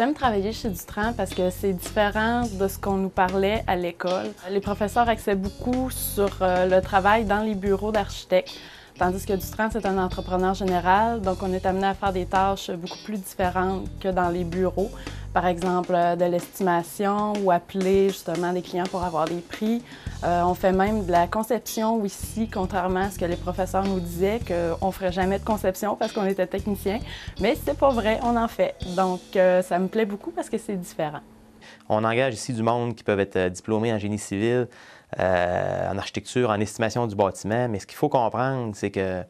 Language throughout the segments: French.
J'aime travailler chez Dutran parce que c'est différent de ce qu'on nous parlait à l'école. Les professeurs axaient beaucoup sur le travail dans les bureaux d'architectes, tandis que Dutran, c'est un entrepreneur général, donc on est amené à faire des tâches beaucoup plus différentes que dans les bureaux. Par exemple, de l'estimation ou appeler justement des clients pour avoir des prix. On fait même de la conception ici, contrairement à ce que les professeurs nous disaient, qu'on ne ferait jamais de conception parce qu'on était technicien. Mais c'est pas vrai, on en fait. Donc, ça me plaît beaucoup parce que c'est différent. On engage ici du monde qui peuvent être diplômés en génie civil, en architecture, en estimation du bâtiment. Mais ce qu'il faut comprendre, c'est que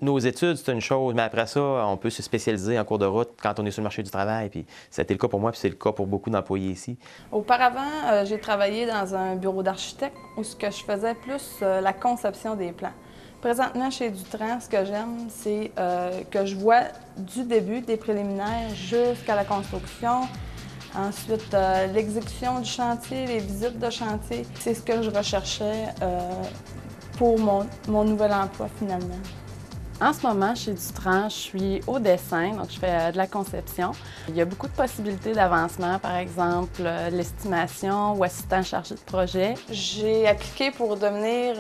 nos études, c'est une chose, mais après ça, on peut se spécialiser en cours de route quand on est sur le marché du travail. Puis ça a été le cas pour moi, puis c'est le cas pour beaucoup d'employés ici. Auparavant, j'ai travaillé dans un bureau d'architecte où ce que je faisais plus la conception des plans. Présentement, chez Dutran, ce que j'aime, c'est que je vois du début, des préliminaires, jusqu'à la construction. Ensuite, l'exécution du chantier, les visites de chantier. C'est ce que je recherchais pour mon nouvel emploi, finalement. En ce moment, chez Dutran, je suis au dessin, donc je fais de la conception. Il y a beaucoup de possibilités d'avancement, par exemple l'estimation ou assistant chargé de projet. J'ai appliqué pour devenir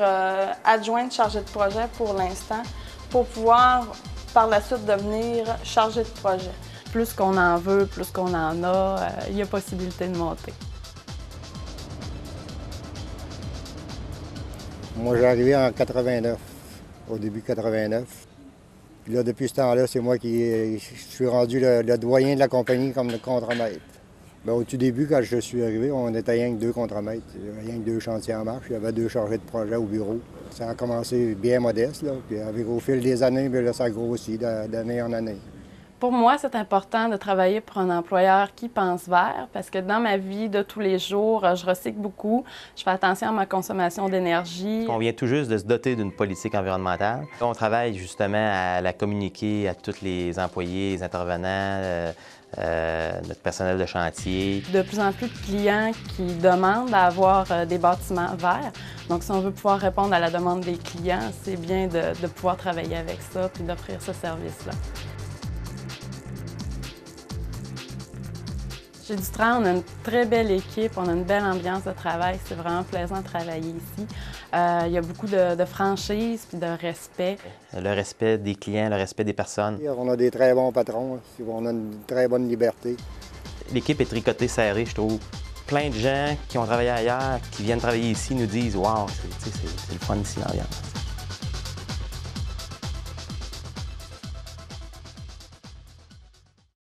adjointe chargée de projet pour l'instant, pour pouvoir par la suite devenir chargée de projet. Plus qu'on en veut, plus qu'on en a, il y a possibilité de monter. Moi, j'ai arrivé en 89, au début 89. Puis là, depuis ce temps-là, c'est moi qui suis rendu le doyen de la compagnie comme le contremaître. Bien, au tout début, quand je suis arrivé, on était rien que 2 contremaîtres. Il y avait rien que 2 chantiers en marche. Il y avait 2 chargés de projet au bureau. Ça a commencé bien modeste, là. Puis au fil des années, bien, là, ça grossit d'année en année. Pour moi, c'est important de travailler pour un employeur qui pense vert parce que dans ma vie de tous les jours, je recycle beaucoup, je fais attention à ma consommation d'énergie. On vient tout juste de se doter d'une politique environnementale. On travaille justement à la communiquer à tous les employés, les intervenants, notre personnel de chantier. De plus en plus de clients qui demandent à avoir des bâtiments verts. Donc, si on veut pouvoir répondre à la demande des clients, c'est bien de pouvoir travailler avec ça puis d'offrir ce service-là. Chez Dutran, on a une très belle équipe, on a une belle ambiance de travail. C'est vraiment plaisant de travailler ici. Il y a beaucoup de franchise et de respect. Le respect des clients, le respect des personnes. On a des très bons patrons, on a une très bonne liberté. L'équipe est tricotée serrée, je trouve. Plein de gens qui ont travaillé ailleurs, qui viennent travailler ici, nous disent « Wow, c'est le fun ici, l'ambiance ».